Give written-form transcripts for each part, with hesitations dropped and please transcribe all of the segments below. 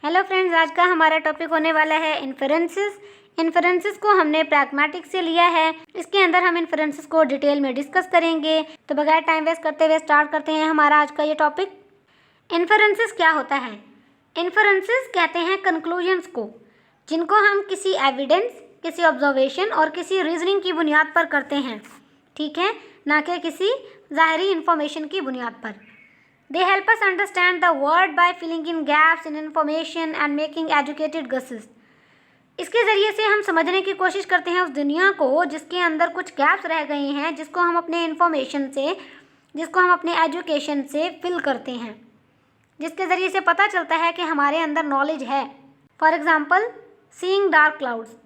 Hello friends, आज का हमारा टॉपिक होने वाला है इन्फेरेंसेस। इन्फेरेंसेस को हमने प्रैग्मेटिक से लिया है। इसके अंदर हम इन्फेरेंसेस को डिटेल में डिस्कस करेंगे। तो बगैर टाइम वेस्ट करते हुए स्टार्ट करते हैं हमारा आज का ये टॉपिक। इन्फेरेंसेस क्या होता है? इन्फेरेंसेस कहते हैं कंक्लूजन्स को, जिनको हम किसी एविडेंस, किसी ऑब्जर्वेशन और किसी रीजनिंग की बुनियाद पर करते हैं, ठीक है, ना कि किसी ज़ाहरी इन्फॉर्मेशन की बुनियाद पर। They help us understand the world by filling in gaps in information and making educated guesses. इसके ज़रिए से हम समझने की कोशिश करते हैं उस दुनिया को जिसके अंदर कुछ गैप्स रह गए हैं, जिसको हम अपने इन्फॉर्मेशन से, जिसको हम अपने एजुकेशन से फिल करते हैं, जिसके ज़रिए से पता चलता है कि हमारे अंदर नॉलेज है। For example, seeing dark clouds.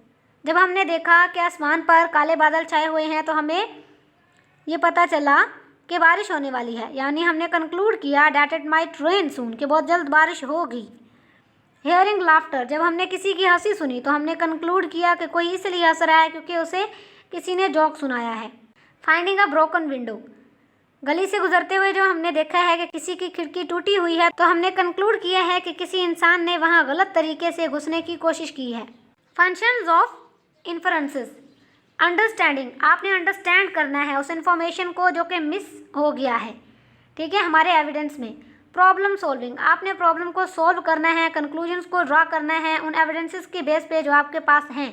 जब हमने देखा कि आसमान पर काले बादल छाए हुए हैं तो हमें ये पता चला कि बारिश होने वाली है, यानी हमने कंक्लूड किया डैट इट माइट रेन सून, कि बहुत जल्द बारिश होगी। Hearing laughter. जब हमने किसी की हंसी सुनी तो हमने कंक्लूड किया कि कोई इसलिए हंस रहा है क्योंकि उसे किसी ने जोक सुनाया है। Finding a broken window. गली से गुजरते हुए जो हमने देखा है कि किसी की खिड़की टूटी हुई है तो हमने कंक्लूड किया है कि किसी इंसान ने वहाँ गलत तरीके से घुसने की कोशिश की है। Functions of inferences. अंडरस्टैंडिंग। आपने अंडरस्टैंड करना है उस इन्फॉर्मेशन को जो कि मिस हो गया है, ठीक है, हमारे एविडेंस में। Problem solving. आपने प्रॉब्लम को सॉल्व करना है, कंक्लूजन्स को ड्रा करना है उन एविडेंसेस के बेस पे जो आपके पास हैं।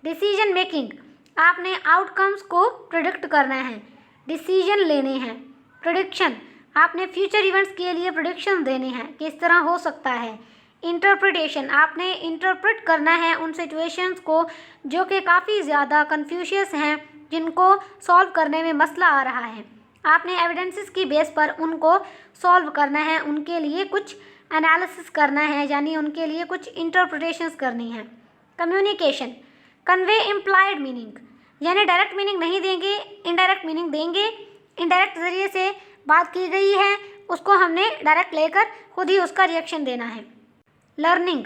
Decision making. आपने आउटकम्स को प्रिडिक्ट करना है, डिसीजन लेने हैं। प्रिडिक्शन। आपने फ्यूचर इवेंट्स के लिए प्रिडिक्शन देने हैं कि इस तरह हो सकता है। इंटरप्रिटेशन। आपने इंटरप्रेट करना है उन सिचुएशंस को जो कि काफ़ी ज़्यादा कन्फ्यूशियस हैं, जिनको सॉल्व करने में मसला आ रहा है। आपने एविडेंसेस की बेस पर उनको सॉल्व करना है, उनके लिए कुछ एनालिसिस करना है, यानी उनके लिए कुछ इंटरप्रिटेशंस करनी है। कम्युनिकेशन। कन्वे इम्प्लाइड मीनिंग, यानी डायरेक्ट मीनिंग नहीं देंगे, इनडायरेक्ट मीनिंग देंगे। इनडायरेक्ट ज़रिए से बात की गई है, उसको हमने डायरेक्ट लेकर खुद ही उसका रिएक्शन देना है। Learning.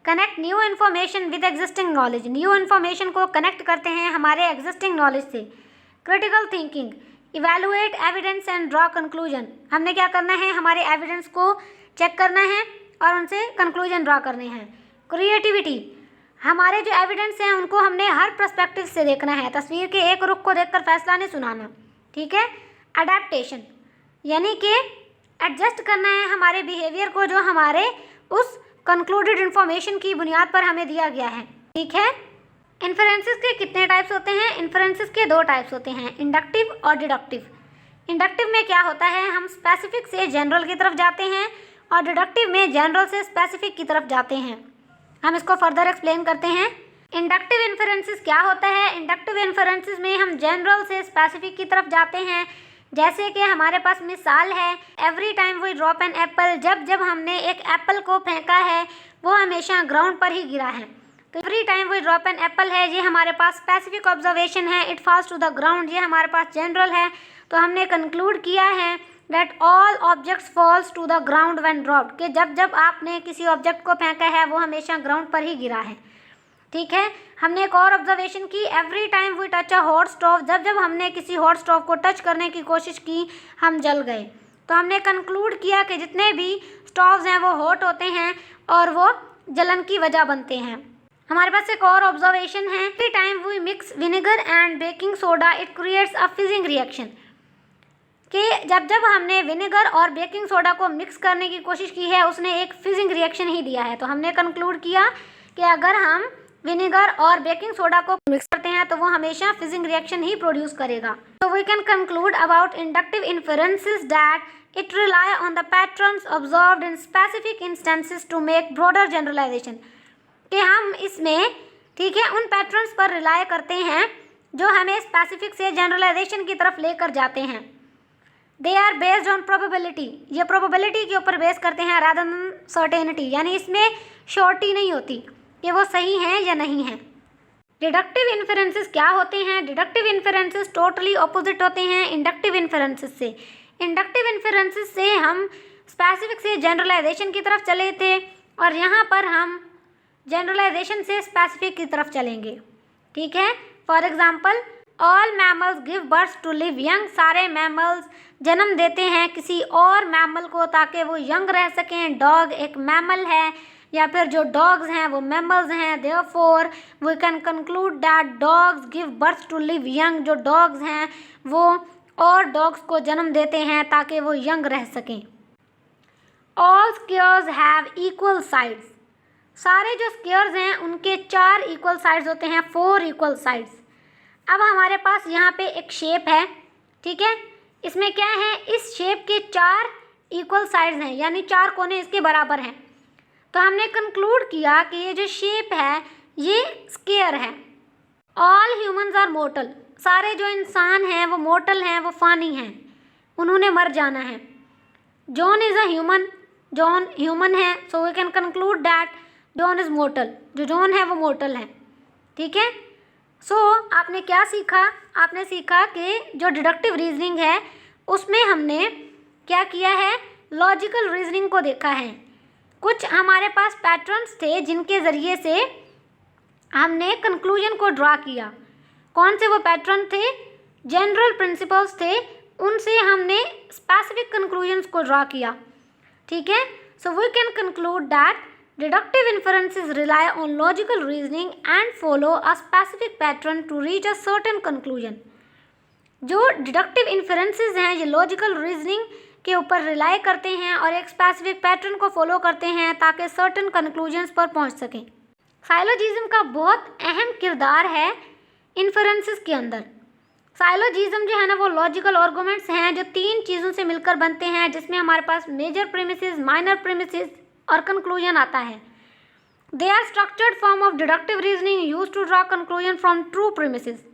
Connect new information with existing knowledge. New information को कनेक्ट करते हैं हमारे एग्जिस्टिंग नॉलेज से। Critical thinking. Evaluate evidence and draw conclusion. हमने क्या करना है, हमारे एविडेंस को चेक करना है और उनसे कंक्लूजन ड्रॉ करने हैं। क्रिएटिविटी। हमारे जो एविडेंस हैं उनको हमने हर पर्सपेक्टिव से देखना है, तस्वीर के एक रुख को देखकर फैसला नहीं सुनाना, ठीक है। अडेप्टेशन, यानी कि एडजस्ट करना है हमारे बिहेवियर को जो हमारे उस कंक्लूडेड इन्फॉर्मेशन की बुनियाद पर हमें दिया गया है, ठीक है। इन्फरेंसेस के कितने टाइप्स होते हैं? इन्फरेंसेस के दो टाइप्स होते हैं, इंडक्टिव और डिडक्टिव। इंडक्टिव में क्या होता है, हम स्पेसिफिक से जनरल की तरफ जाते हैं, और डिडक्टिव में जनरल से स्पेसिफिक की तरफ जाते हैं। हम इसको फर्दर एक्सप्लेन करते हैं। इंडक्टिव इन्फरेंसेस क्या होता है? इंडक्टिव इन्फरेंसेस में हम जनरल से स्पेसिफिक की तरफ जाते हैं। जैसे कि हमारे पास मिसाल है, every time we drop an apple. जब जब हमने एक एप्पल को फेंका है वो हमेशा ग्राउंड पर ही गिरा है। तो every time we drop an apple है, ये हमारे पास स्पेसिफिक ऑब्जर्वेशन है। It falls to the ground, ये हमारे पास जनरल है। तो हमने कंक्लूड किया है that all objects falls to the ground when dropped, कि जब जब आपने किसी ऑब्जेक्ट को फेंका है वो हमेशा ग्राउंड पर ही गिरा है, ठीक है। हमने एक और ऑब्जर्वेशन की, every time we touch a hot stove. जब जब हमने किसी हॉट स्टोव को टच करने की कोशिश की हम जल गए। तो हमने कंक्लूड किया कि जितने भी स्टोव्स हैं वो हॉट होते हैं और वो जलन की वजह बनते हैं। हमारे पास एक और ऑब्जर्वेशन है, every time we mix vinegar and baking soda it creates a fizzing reaction, कि जब जब हमने विनेगर और बेकिंग सोडा को मिक्स करने की कोशिश की है उसने एक फिजिंग रिएक्शन ही दिया है। तो हमने कंक्लूड किया कि अगर हम विनेगर और बेकिंग सोडा को मिक्स करते हैं तो वो हमेशा फिजिंग रिएक्शन ही प्रोड्यूस करेगा। तो we can conclude about inductive inferences that it rely on the patterns observed in specific instances to make broader generalization, कि हम इसमें, ठीक है, उन पैटर्न्स पर रिलाई करते हैं जो हमें स्पेसिफिक से जनरलाइजेशन की तरफ लेकर जाते हैं। They are based on probability. ये प्रोबेबिलिटी के ऊपर बेस करते हैं रादर देन सर्टेनिटी, यानी इसमें श्योरिटी नहीं होती कि वो सही हैं या नहीं हैं। डिडक्टिव इन्फरेंसेस क्या होते हैं? डिडक्टिव इन्फरेंसेस टोटली ऑपोजिट होते हैं इंडक्टिव इन्फरेंसेस से। इंडक्टिव इन्फरेंसेस से हम स्पेसिफिक से जनरलाइजेशन की तरफ चले थे और यहाँ पर हम जनरलाइजेशन से स्पेसिफिक की तरफ चलेंगे, ठीक है। For example, all mammals give birth to live young. सारे मैमल्स जन्म देते हैं किसी और मैमल को ताकि वो यंग रह सकें। डॉग एक मैमल है या फिर जो डॉग्स हैं वो मैमल्स हैं। Therefore we can conclude that dogs give birth to live young. जो डॉग्स हैं वो और डॉग्स को जन्म देते हैं ताकि वो यंग रह सकें। All squares have equal sides. सारे जो स्क्वेयर्स हैं उनके 4 इक्वल साइड्स होते हैं, 4 इक्वल साइड्स। अब हमारे पास यहाँ पे एक शेप है, ठीक है, इसमें क्या है, इस शेप के 4 इक्वल साइड्स हैं, यानी 4 कोने इसके बराबर हैं। तो हमने कंक्लूड किया कि ये जो शेप है ये स्क्वायर है। All humans are mortal. सारे जो इंसान हैं वो मोर्टल हैं, वो फानी हैं, उन्होंने मर जाना है। John is a human. John human है, so we can conclude that John is mortal. जो जॉन है वो मोर्टल है, ठीक है। सो आपने क्या सीखा? आपने सीखा कि जो डिडक्टिव रीजनिंग है उसमें हमने क्या किया है, लॉजिकल रीजनिंग को देखा है। कुछ हमारे पास पैटर्न्स थे जिनके ज़रिए से हमने कंक्लूजन को ड्रा किया। कौन से वो पैटर्न थे? जनरल प्रिंसिपल्स थे, उनसे हमने स्पेसिफिक कंक्लूजन्स को ड्रा किया, ठीक है। So we can conclude that deductive inferences rely on logical reasoning and follow a specific pattern to reach a certain conclusion। जो डिडक्टिव इन्फरेंसेस हैं ये लॉजिकल रीजनिंग के ऊपर रिलाई करते हैं और एक स्पेसिफिक पैटर्न को फॉलो करते हैं ताकि सर्टेन कंक्लूजन्स पर पहुंच सकें। साइलोजिज्म का बहुत अहम किरदार है इन्फरेंसेस के अंदर। साइलोजिज्म जो है ना वो लॉजिकल आर्गुमेंट्स हैं जो 3 चीज़ों से मिलकर बनते हैं, जिसमें हमारे पास मेजर प्रीमिसेस, माइनर प्रीमिसेस और कंक्लूजन आता है। They are structured form of deductive reasoning use to draw conclusion from true premises.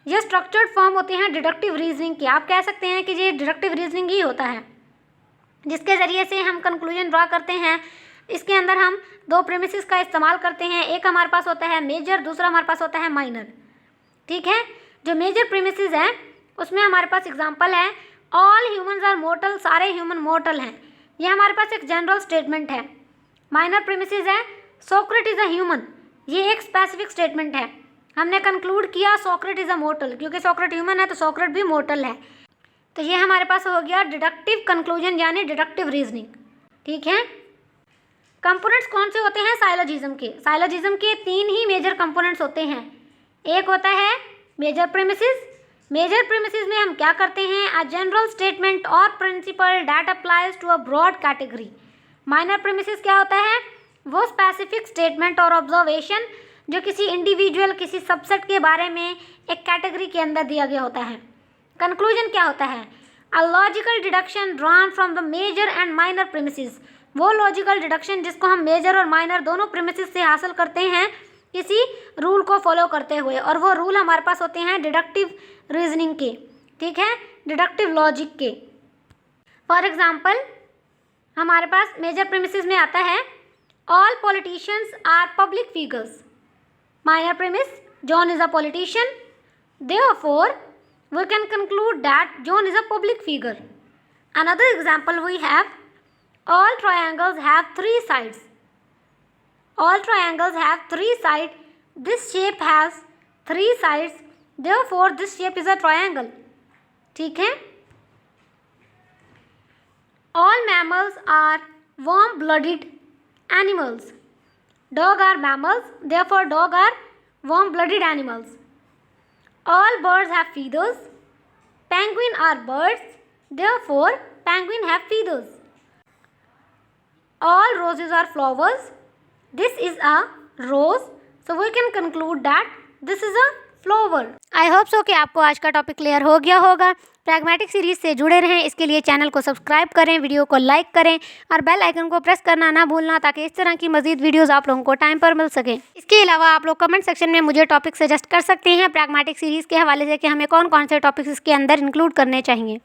ये स्ट्रक्चर्ड फॉर्म होते हैं डिडक्टिव रीजनिंग के। आप कह सकते हैं कि ये डिडक्टिव रीजनिंग ही होता है जिसके ज़रिए से हम कंक्लूजन ड्रा करते हैं। इसके अंदर हम 2 प्रीमिसेस का इस्तेमाल करते हैं। एक हमारे पास होता है मेजर, दूसरा हमारे पास होता है माइनर, ठीक है। जो मेजर प्रीमिसेस हैं उसमें हमारे पास एग्जाम्पल है ऑल ह्यूमन्स आर मोर्टल। सारे ह्यूमन मोर्टल हैं, ये हमारे पास एक जनरल स्टेटमेंट है। माइनर प्रीमिसेस है सोक्रेट इज़ अ ह्यूमन, ये एक स्पेसिफिक स्टेटमेंट है। हमने कंक्लूड किया सोक्रेट इज़ अ मोर्टल, क्योंकि सोक्रेट ह्यूमन है तो सोक्रेट भी मोर्टल है। तो ये हमारे पास हो गया डिडक्टिव कंक्लूजन यानी डिडक्टिव रीजनिंग, ठीक है। कंपोनेंट्स कौन से होते हैं साइलोजिज्म के? साइलोजिज्म के 3 ही मेजर कंपोनेंट्स होते हैं। एक होता है मेजर प्रीमिसेस। मेजर प्रीमिसेस में हम क्या करते हैं, अ जनरल स्टेटमेंट और principle that applies to a broad category. Minor premises क्या होता है, वो स्पेसिफिक स्टेटमेंट और ऑब्जर्वेशन जो किसी इंडिविजुअल, किसी सबसेट के बारे में एक कैटेगरी के अंदर दिया गया होता है। कंक्लूजन क्या होता है, a logical deduction drawn from the major and minor premises. वो लॉजिकल डिडक्शन जिसको हम मेजर और माइनर दोनों प्रीमिसेस से हासिल करते हैं किसी रूल को फॉलो करते हुए, और वो रूल हमारे पास होते हैं डिडक्टिव रीजनिंग के, ठीक है, डिडक्टिव लॉजिक के। फॉर एग्जाम्पल हमारे पास मेजर प्रीमिसेस में आता है all politicians are public figures. Minor premise, John is a politician, therefore we can conclude that John is a public figure. Another example we have all triangles have 3 sides। All triangles have 3 sides. This shape has 3 sides. Therefore, this shape is a triangle. ठीक है। All mammals are warm-blooded animals. Dog are mammals. Therefore, dog are warm-blooded animals. All birds have feathers. Penguin are birds. Therefore, penguin have feathers. All roses are flowers. This is a rose, so we can conclude that this is a flower. I hope so कि आपको आज का topic clear हो गया होगा। Pragmatic series से जुड़े रहें, इसके लिए चैनल को सब्सक्राइब करें, वीडियो को लाइक करें और बेल आइकन को प्रेस करना ना भूलना, ताकि इस तरह की मजीद वीडियोस आप लोगों को टाइम पर मिल सकें। इसके अलावा आप लोग कमेंट सेक्शन में मुझे टॉपिक सजेस्ट कर सकते हैं प्रैग्मेटिक सीरीज के हवाले से कि हमें कौन कौन से टॉपिक्स इसके अंदर इंक्लूड करने चाहिए।